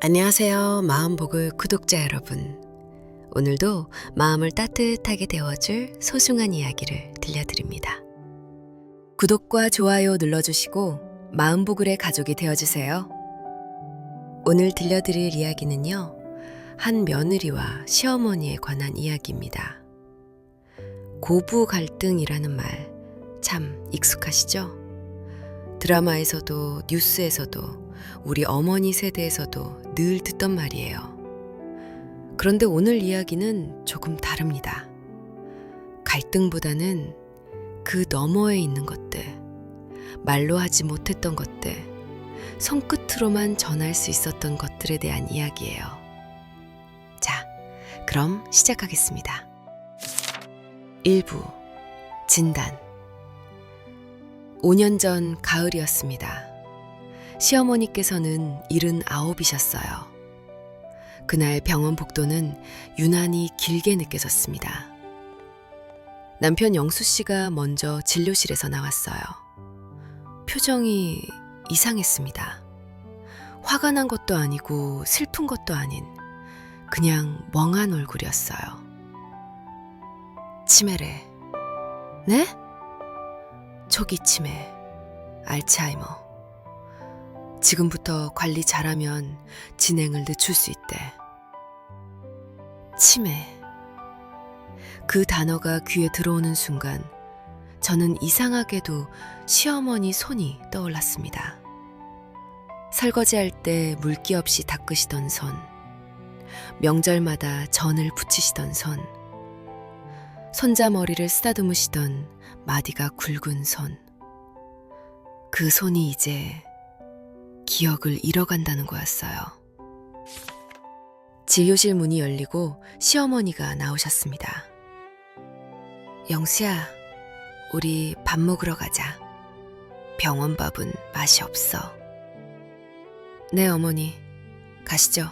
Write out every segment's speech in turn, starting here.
안녕하세요. 마음복을 구독자 여러분. 오늘도 마음을 따뜻하게 데워줄 소중한 이야기를 들려드립니다. 구독과 좋아요 눌러주시고 마음복을의 가족이 되어주세요. 오늘 들려드릴 이야기는요, 한 며느리와 시어머니에 관한 이야기입니다. 고부 갈등이라는 말 참 익숙하시죠? 드라마에서도 뉴스에서도 우리 어머니 세대에서도 늘 듣던 말이에요. 그런데 오늘 이야기는 조금 다릅니다. 갈등보다는 그 너머에 있는 것들, 말로 하지 못했던 것들, 손끝으로만 전할 수 있었던 것들에 대한 이야기예요. 자, 그럼 시작하겠습니다. 1부 진단. 5년 전 가을이었습니다. 시어머니께서는 79이셨어요. 그날 병원 복도는 유난히 길게 느껴졌습니다. 남편 영수 씨가 먼저 진료실에서 나왔어요. 표정이 이상했습니다. 화가 난 것도 아니고 슬픈 것도 아닌 그냥 멍한 얼굴이었어요. 치매래. 네? 초기 치매, 알츠하이머. 지금부터 관리 잘하면 진행을 늦출 수 있대. 치매. 그 단어가 귀에 들어오는 순간 저는 이상하게도 시어머니 손이 떠올랐습니다. 설거지할 때 물기 없이 닦으시던 손, 명절마다 전을 붙이시던 손, 손자 머리를 쓰다듬으시던 마디가 굵은 손. 그 손이 이제 기억을 잃어간다는 거였어요. 진료실 문이 열리고 시어머니가 나오셨습니다. 영수야, 우리 밥 먹으러 가자. 병원 밥은 맛이 없어. 네, 어머니. 가시죠.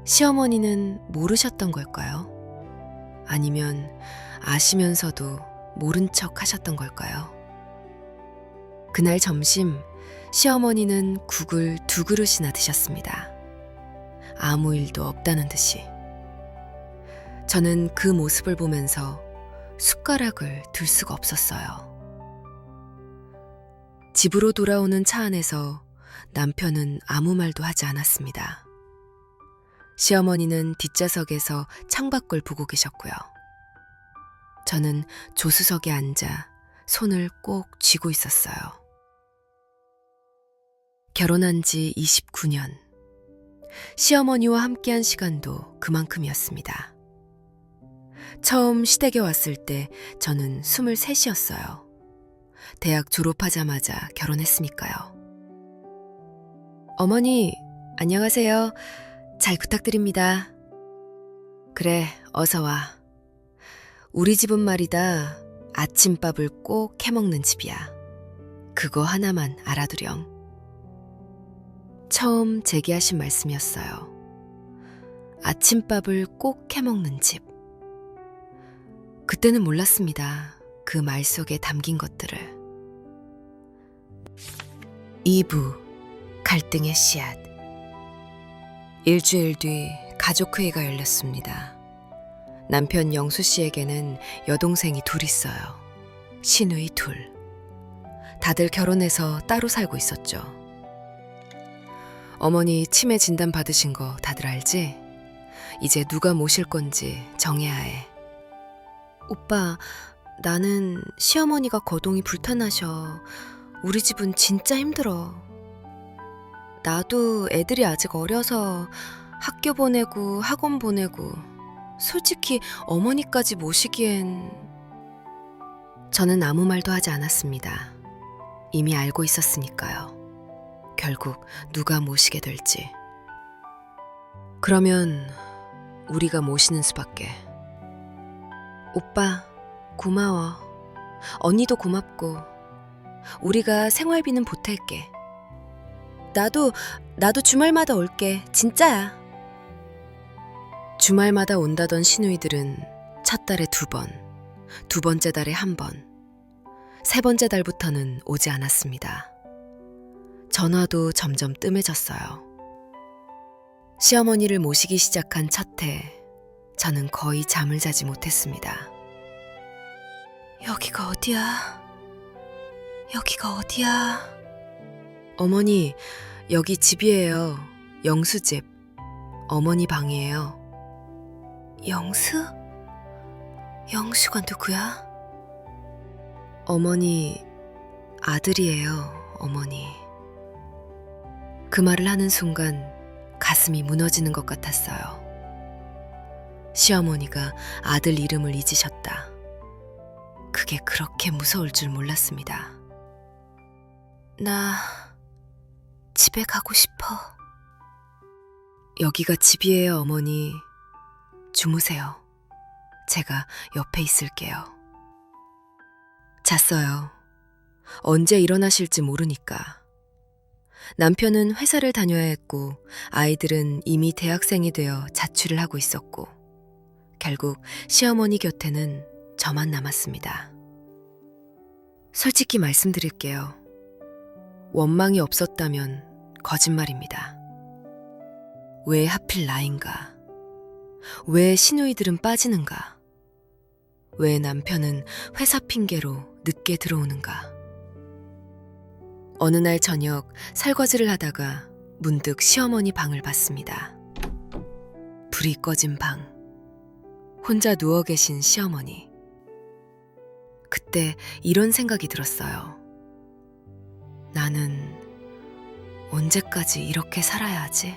시어머니는 모르셨던 걸까요? 아니면 아시면서도 모른 척 하셨던 걸까요? 그날 점심 시어머니는 국을 2그릇이나 드셨습니다. 아무 일도 없다는 듯이. 저는 그 모습을 보면서 숟가락을 들 수가 없었어요. 집으로 돌아오는 차 안에서 남편은 아무 말도 하지 않았습니다. 시어머니는 뒷좌석에서 창밖을 보고 계셨고요. 저는 조수석에 앉아 손을 꼭 쥐고 있었어요. 결혼한 지 29년. 시어머니와 함께한 시간도 그만큼이었습니다. 처음 시댁에 왔을 때 저는 23이었어요. 대학 졸업하자마자 결혼했으니까요. 어머니, 안녕하세요. 잘 부탁드립니다. 그래, 어서 와. 우리 집은 말이다, 아침밥을 꼭 해먹는 집이야. 그거 하나만 알아두렴. 처음 제기하신 말씀이었어요. 아침밥을 꼭 해먹는 집. 그때는 몰랐습니다. 그 말 속에 담긴 것들을. 2부 갈등의 씨앗. 일주일 뒤 가족회의가 열렸습니다. 남편 영수 씨에게는 여동생이 2 있어요. 시누이 2. 다들 결혼해서 따로 살고 있었죠. 어머니 치매 진단 받으신 거 다들 알지? 이제 누가 모실 건지 정해야 해. 오빠, 나는 시어머니가 거동이 불편하셔. 우리 집은 진짜 힘들어. 나도 애들이 아직 어려서 학교 보내고 학원 보내고, 솔직히 어머니까지 모시기엔... 저는 아무 말도 하지 않았습니다. 이미 알고 있었으니까요. 결국 누가 모시게 될지. 그러면 우리가 모시는 수밖에. 오빠, 고마워. 언니도 고맙고. 우리가 생활비는 보탤게. 나도 주말마다 올게. 진짜야. 주말마다 온다던 시누이들은 첫 달에 2번, 2번째 달에 1번, 3번째 달부터는 오지 않았습니다. 전화도 점점 뜸해졌어요. 시어머니를 모시기 시작한 첫 해, 저는 거의 잠을 자지 못했습니다. 여기가 어디야? 여기가 어디야? 어머니, 여기 집이에요. 영수집. 어머니 방이에요. 영수? 영수가 누구야? 어머니, 아들이에요, 어머니. 그 말을 하는 순간 가슴이 무너지는 것 같았어요. 시어머니가 아들 이름을 잊으셨다. 그게 그렇게 무서울 줄 몰랐습니다. 나 집에 가고 싶어. 여기가 집이에요, 어머니. 주무세요. 제가 옆에 있을게요. 잤어요. 언제 일어나실지 모르니까. 남편은 회사를 다녀야 했고 아이들은 이미 대학생이 되어 자취를 하고 있었고 결국 시어머니 곁에는 저만 남았습니다. 솔직히 말씀드릴게요. 원망이 없었다면 거짓말입니다. 왜 하필 나인가? 왜 시누이들은 빠지는가? 왜 남편은 회사 핑계로 늦게 들어오는가? 어느 날 저녁 설거지를 하다가 문득 시어머니 방을 봤습니다. 불이 꺼진 방. 혼자 누워 계신 시어머니. 그때 이런 생각이 들었어요. 나는 언제까지 이렇게 살아야 하지?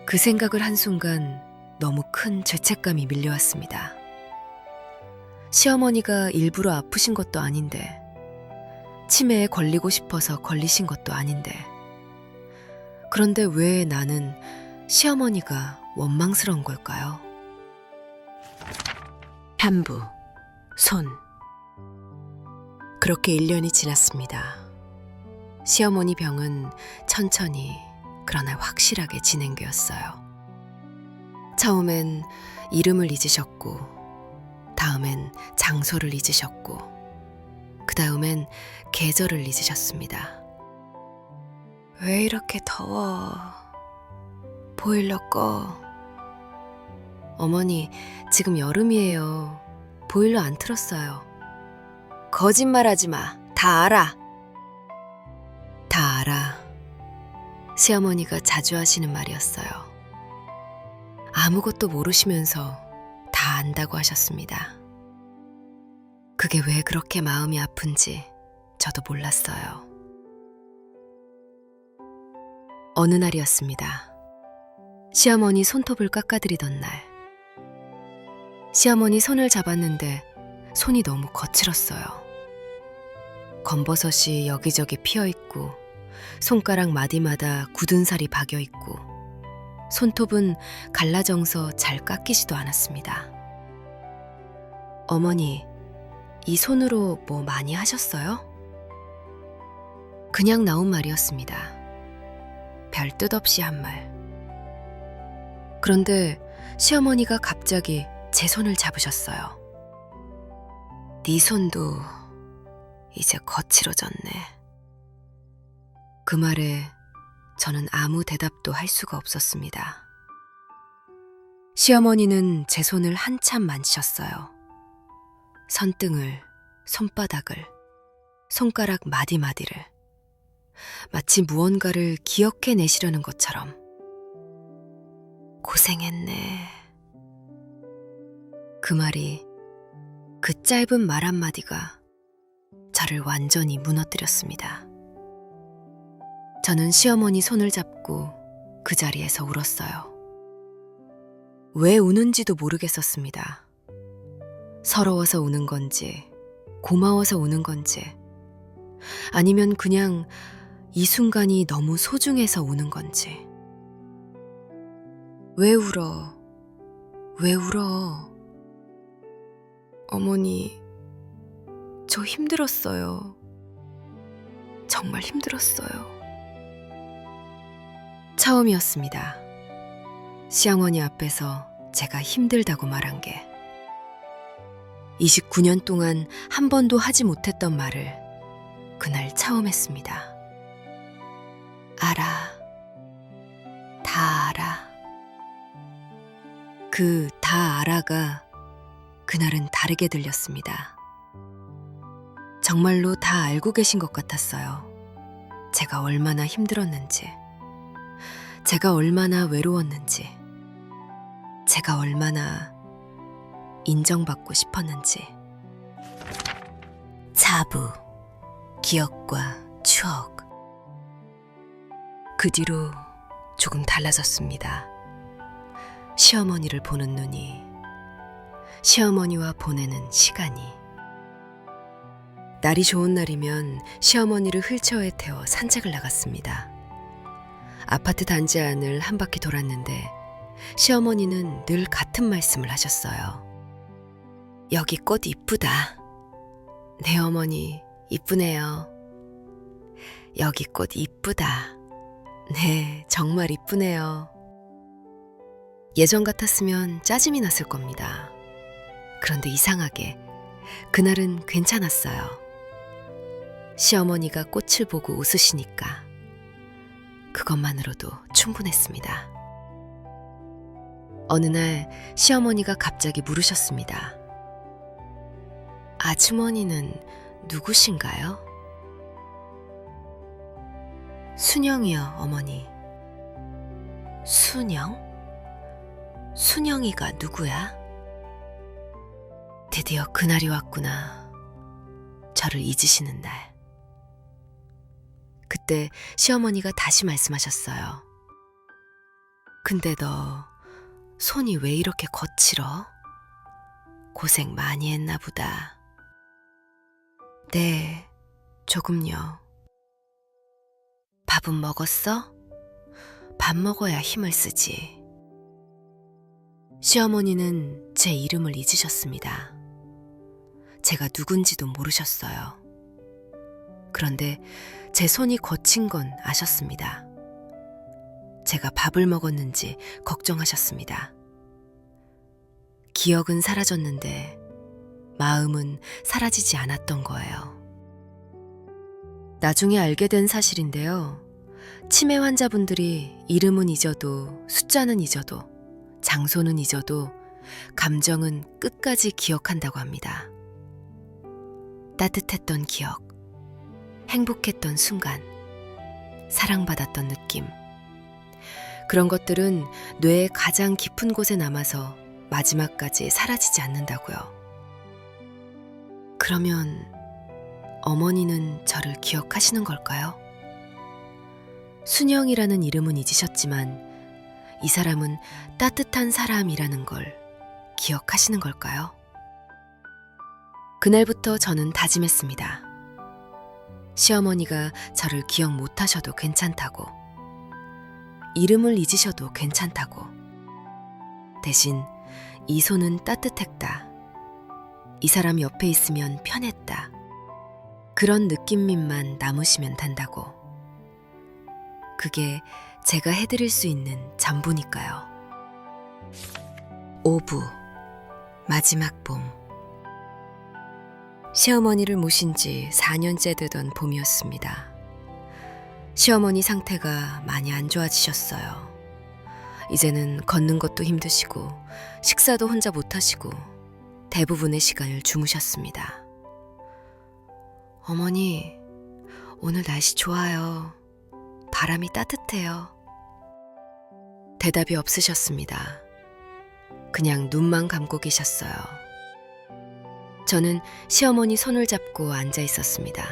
그 생각을 한순간 너무 큰 죄책감이 밀려왔습니다. 시어머니가 일부러 아프신 것도 아닌데, 치매에 걸리고 싶어서 걸리신 것도 아닌데, 그런데 왜 나는 시어머니가 원망스러운 걸까요? 편부, 손. 그렇게 1년이 지났습니다. 시어머니 병은 천천히 그러나 확실하게 진행되었어요. 처음엔 이름을 잊으셨고, 다음엔 장소를 잊으셨고, 그 다음엔 계절을 잊으셨습니다. 왜 이렇게 더워? 보일러 꺼. 어머니, 지금 여름이에요. 보일러 안 틀었어요. 거짓말하지 마. 다 알아. 다 알아. 시어머니가 자주 하시는 말이었어요. 아무것도 모르시면서 다 안다고 하셨습니다. 그게 왜 그렇게 마음이 아픈지 저도 몰랐어요. 어느 날이었습니다. 시어머니 손톱을 깎아드리던 날. 시어머니 손을 잡았는데 손이 너무 거칠었어요. 검버섯이 여기저기 피어있고 손가락 마디마다 굳은 살이 박여있고 손톱은 갈라져서 잘 깎이지도 않았습니다. 어머니, 이 손으로 뭐 많이 하셨어요? 그냥 나온 말이었습니다. 별 뜻 없이 한 말. 그런데 시어머니가 갑자기 제 손을 잡으셨어요. 네 손도 이제 거칠어졌네. 그 말에 저는 아무 대답도 할 수가 없었습니다. 시어머니는 제 손을 한참 만지셨어요. 손등을, 손바닥을, 손가락 마디마디를 마치 무언가를 기억해내시려는 것처럼. 고생했네. 그 말이, 그 짧은 말 한마디가 저를 완전히 무너뜨렸습니다. 저는 시어머니 손을 잡고 그 자리에서 울었어요. 왜 우는지도 모르겠었습니다. 서러워서 우는 건지, 고마워서 우는 건지, 아니면 그냥 이 순간이 너무 소중해서 우는 건지. 왜 울어? 왜 울어? 어머니, 저 힘들었어요. 정말 힘들었어요. 처음이었습니다. 시어머니 앞에서 제가 힘들다고 말한 게. 29년 동안 한 번도 하지 못했던 말을 그날 처음 했습니다. 알아. 다 그 다 알아가 그날은 다르게 들렸습니다. 정말로 다 알고 계신 것 같았어요. 제가 얼마나 힘들었는지, 제가 얼마나 외로웠는지, 제가 얼마나 인정받고 싶었는지. 자부, 기억과 추억. 그 뒤로 조금 달라졌습니다. 시어머니를 보는 눈이, 시어머니와 보내는 시간이. 날이 좋은 날이면 시어머니를 휠체어에 태워 산책을 나갔습니다. 아파트 단지 안을 한 바퀴 돌았는데 시어머니는 늘 같은 말씀을 하셨어요. 여기 꽃 이쁘다. 네 어머니, 이쁘네요. 여기 꽃 이쁘다. 네, 정말 이쁘네요. 예전 같았으면 짜증이 났을 겁니다. 그런데 이상하게 그날은 괜찮았어요. 시어머니가 꽃을 보고 웃으시니까 그것만으로도 충분했습니다. 어느 날 시어머니가 갑자기 물으셨습니다. 아주머니는 누구신가요? 순영이요, 어머니. 순영? 순영이가 누구야? 드디어 그날이 왔구나. 저를 잊으시는 날. 그때 시어머니가 다시 말씀하셨어요. 근데 너 손이 왜 이렇게 거칠어? 고생 많이 했나 보다. 네, 조금요. 밥은 먹었어? 밥 먹어야 힘을 쓰지. 시어머니는 제 이름을 잊으셨습니다. 제가 누군지도 모르셨어요. 그런데 제 손이 거친 건 아셨습니다. 제가 밥을 먹었는지 걱정하셨습니다. 기억은 사라졌는데 마음은 사라지지 않았던 거예요. 나중에 알게 된 사실인데요. 치매 환자분들이 이름은 잊어도 숫자는 잊어도 장소는 잊어도 감정은 끝까지 기억한다고 합니다. 따뜻했던 기억, 행복했던 순간, 사랑받았던 느낌. 그런 것들은 뇌의 가장 깊은 곳에 남아서 마지막까지 사라지지 않는다고요. 그러면 어머니는 저를 기억하시는 걸까요? 순영이라는 이름은 잊으셨지만 이 사람은 따뜻한 사람이라는 걸 기억하시는 걸까요? 그날부터 저는 다짐했습니다. 시어머니가 저를 기억 못하셔도 괜찮다고, 이름을 잊으셔도 괜찮다고. 대신 이 손은 따뜻했다. 이 사람 옆에 있으면 편했다. 그런 느낌만 남으시면 된다고. 그게 제가 해드릴 수 있는 전부니까요. 오부, 마지막 봄. 시어머니를 모신 지 4년째 되던 봄이었습니다. 시어머니 상태가 많이 안 좋아지셨어요. 이제는 걷는 것도 힘드시고 식사도 혼자 못하시고 대부분의 시간을 주무셨습니다. 어머니, 오늘 날씨 좋아요. 바람이 따뜻해요. 대답이 없으셨습니다. 그냥 눈만 감고 계셨어요. 저는 시어머니 손을 잡고 앉아 있었습니다.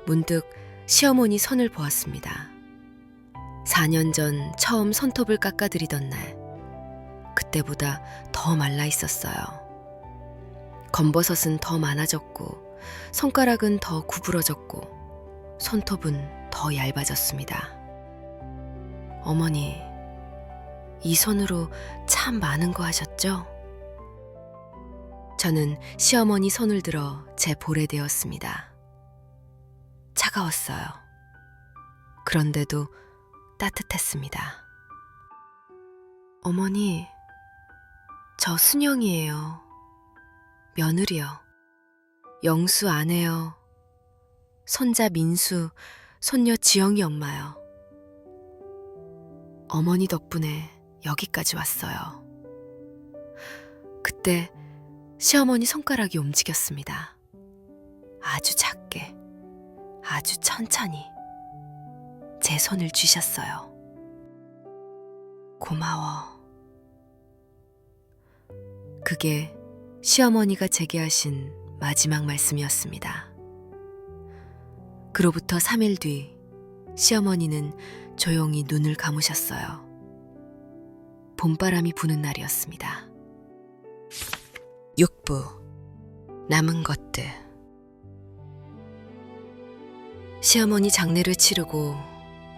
문득 시어머니 손을 보았습니다. 4년 전 처음 손톱을 깎아드리던 날, 그때보다 더 말라 있었어요. 검버섯은 더 많아졌고 손가락은 더 구부러졌고 손톱은 더 얇아졌습니다. 어머니, 이 손으로 참 많은 거 하셨죠? 저는 시어머니 손을 들어 제 볼에 대었습니다. 차가웠어요. 그런데도 따뜻했습니다. 어머니, 저 순영이에요. 며느리요. 영수 아내요. 손자 민수, 손녀 지영이 엄마요. 어머니 덕분에 여기까지 왔어요. 그때 시어머니 손가락이 움직였습니다. 아주 작게, 아주 천천히 제 손을 쥐셨어요. 고마워. 그게 시어머니가 제게 하신 마지막 말씀이었습니다. 그로부터 3일 뒤 시어머니는 조용히 눈을 감으셨어요. 봄바람이 부는 날이었습니다. 6부 남은 것들. 시어머니 장례를 치르고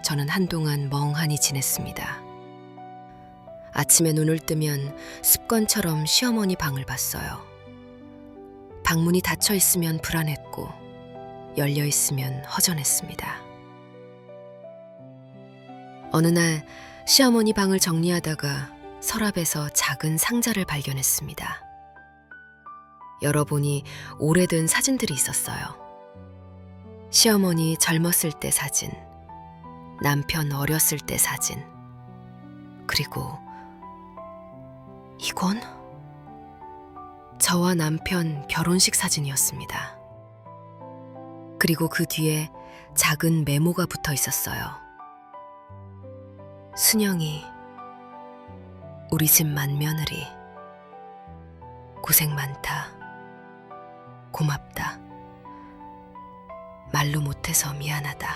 저는 한동안 멍하니 지냈습니다. 아침에 눈을 뜨면 습관처럼 시어머니 방을 봤어요. 방문이 닫혀 있으면 불안했고 열려 있으면 허전했습니다. 어느 날 시어머니 방을 정리하다가 서랍에서 작은 상자를 발견했습니다. 열어보니 오래된 사진들이 있었어요. 시어머니 젊었을 때 사진, 남편 어렸을 때 사진, 그리고 이건 저와 남편 결혼식 사진이었습니다. 그리고 그 뒤에 작은 메모가 붙어 있었어요. 순영이, 우리 집 맏며느리, 고생 많다. 고맙다. 말로 못해서 미안하다.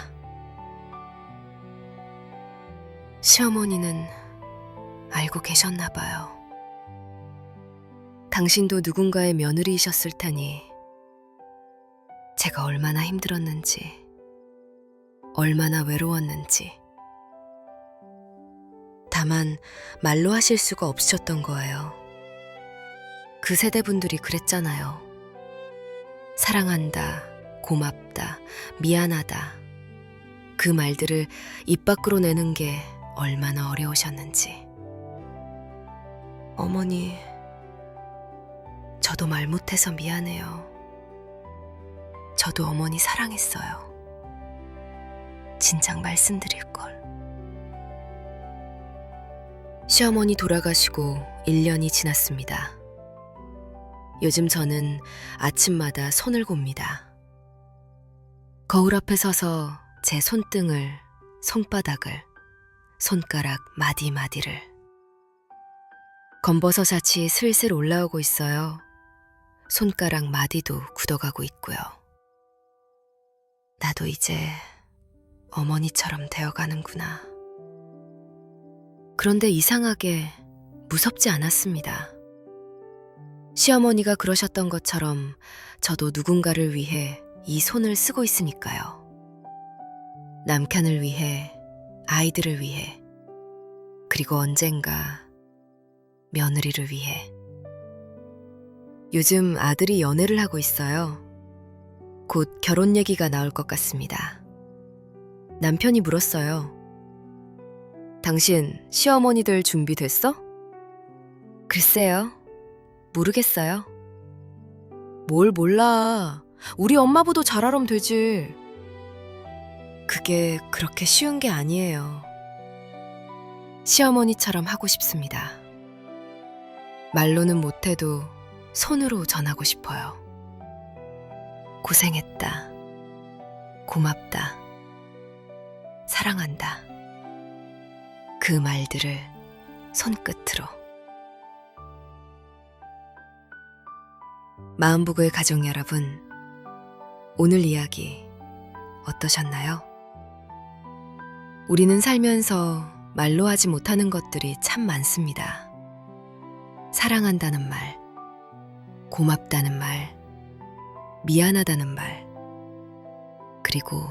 시어머니는 알고 계셨나 봐요. 당신도 누군가의 며느리이셨을 테니 제가 얼마나 힘들었는지, 얼마나 외로웠는지. 다만 말로 하실 수가 없으셨던 거예요. 그 세대분들이 그랬잖아요. 사랑한다, 고맙다, 미안하다. 그 말들을 입 밖으로 내는 게 얼마나 어려우셨는지. 어머니, 저도 말 못해서 미안해요. 저도 어머니 사랑했어요. 진작 말씀드릴걸. 시어머니 돌아가시고 1년이 지났습니다. 요즘 저는 아침마다 손을 곱니다. 거울 앞에 서서 제 손등을, 손바닥을, 손가락 마디마디를. 검버섯이 슬슬 올라오고 있어요. 손가락 마디도 굳어가고 있고요. 나도 이제 어머니처럼 되어가는구나. 그런데 이상하게 무섭지 않았습니다. 시어머니가 그러셨던 것처럼 저도 누군가를 위해 이 손을 쓰고 있으니까요. 남편을 위해, 아이들을 위해, 그리고 언젠가 며느리를 위해. 요즘 아들이 연애를 하고 있어요. 곧 결혼 얘기가 나올 것 같습니다. 남편이 물었어요. 당신 시어머니들 준비됐어? 글쎄요. 모르겠어요. 뭘 몰라. 우리 엄마보다 잘하면 되지. 그게 그렇게 쉬운 게 아니에요. 시어머니처럼 하고 싶습니다. 말로는 못해도 손으로 전하고 싶어요. 고생했다. 고맙다. 사랑한다. 그 말들을 손끝으로. 마음부구의 가족 여러분, 오늘 이야기 어떠셨나요? 우리는 살면서 말로 하지 못하는 것들이 참 많습니다. 사랑한다는 말, 고맙다는 말, 미안하다는 말, 그리고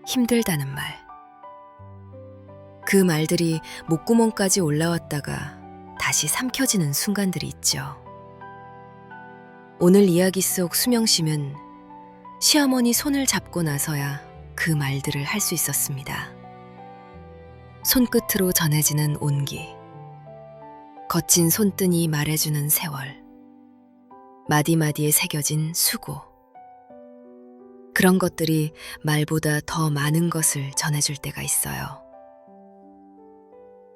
힘들다는 말. 그 말들이 목구멍까지 올라왔다가 다시 삼켜지는 순간들이 있죠. 오늘 이야기 속 수명심은 시어머니 손을 잡고 나서야 그 말들을 할 수 있었습니다. 손끝으로 전해지는 온기, 거친 손등이 말해주는 세월, 마디마디에 새겨진 수고. 그런 것들이 말보다 더 많은 것을 전해줄 때가 있어요.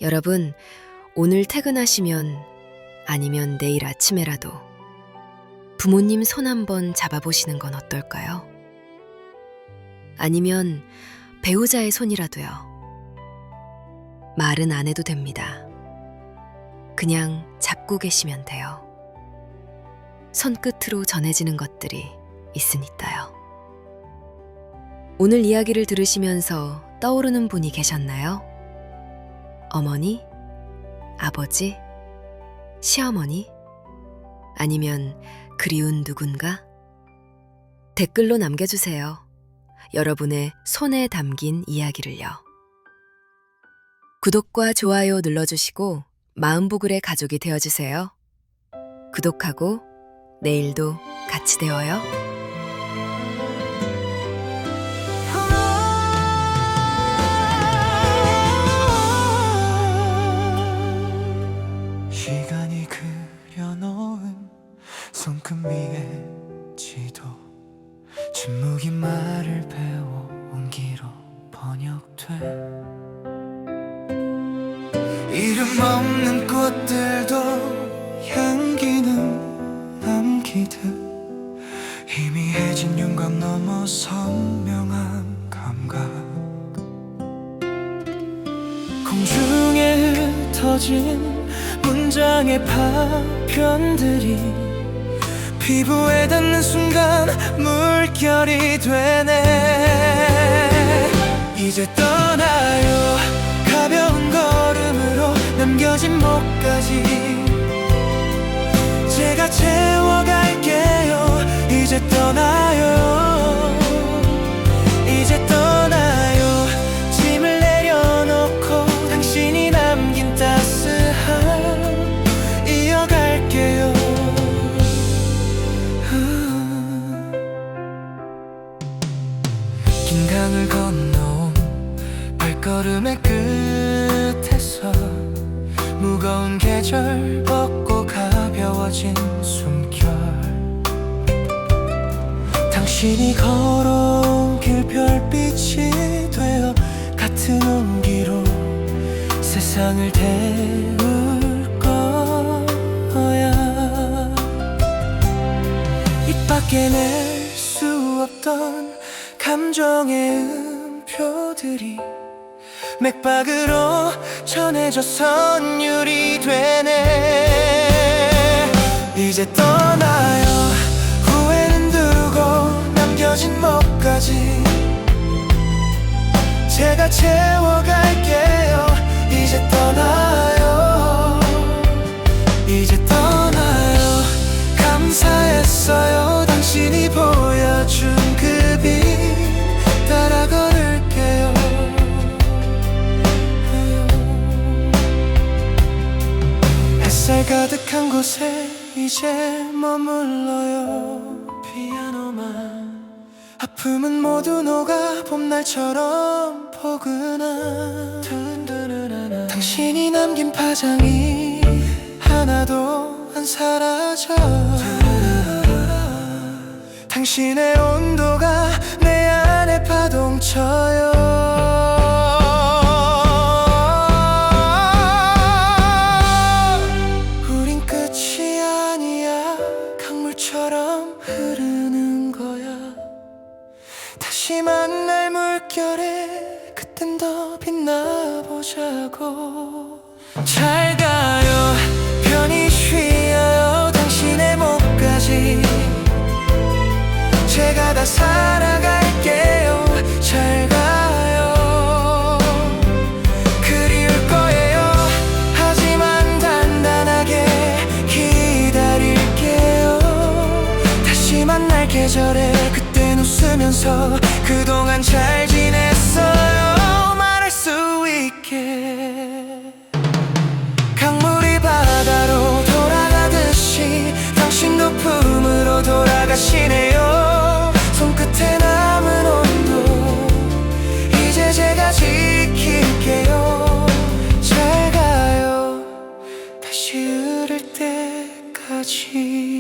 여러분, 오늘 퇴근하시면 아니면 내일 아침에라도 부모님 손 한번 잡아보시는 건 어떨까요? 아니면 배우자의 손이라도요. 말은 안 해도 됩니다. 그냥 잡고 계시면 돼요. 손끝으로 전해지는 것들이 있으니까요. 오늘 이야기를 들으시면서 떠오르는 분이 계셨나요? 어머니, 아버지, 시어머니, 아니면 그리운 누군가? 댓글로 남겨주세요. 여러분의 손에 담긴 이야기를요. 구독과 좋아요 눌러주시고 마음보글의 가족이 되어주세요. 구독하고 내일도 같이 되어요. 시간이 그려놓은 손금 위에 지도, 침묵이 말을 배워온 기로 번역돼. 이름 없는 꽃들도 향기는 남기듯 희미해진 윤곽 넘어 선명한 감각, 공중에 흩어진 문장의 파편들이 피부에 닿는 순간 물결이 되네. 이제 떠나요. 가벼운 걸음으로 남겨진 목까지 제가 채워갈게요. 이제 떠나요. 이제 떠나요. 짐을 내려놓고 당신이 남긴 따스함 이어갈게요. 긴 강을 건너온 발걸음의 끝에서 무거운 계절 벗고 가벼워진 숨결, 당신이 걸어온 길 별빛이 되어 같은 온기로 세상을 태울 거야. 입 밖에 낼 수 없던 감정의 음표들이 맥박으로 전해져 선율이 되네. 이제 떠나요. 후회는 두고 남겨진 목까지 제가 채워갈게요. 이제 떠나요. 이제 떠나요. 감사했어요. 당신이 보여준 그 빛 따라 걸을게요. 햇살 가득한 곳에 이제 머물러요. 피아노만 아픔은 모두 녹아 봄날처럼 포근한 당신이 남긴 파장이 하나도 안 사라져. 당신의 온도가 내 안에 파동쳐요. 우린 끝이 아니야. 강물처럼 흐르는 거야. 다시 만날 물결에 그땐 더 빛나보자고. 잘 가요. 편히 쉬어요. 당신의 목까지 제가 다 살아갈게요. 잘 가요. 그리울 거예요. 하지만 단단하게 기다릴게요. 다시 만날 계절에 그땐 웃으면서 그동안 잘 지냈어요 말할 수 있게. 강물이 바다로 돌아가듯이 당신도 품으로 돌아가시네요. 손끝에 남은 온도 이제 제가 지킬게요. 잘 가요. 다시 흐를 때까지.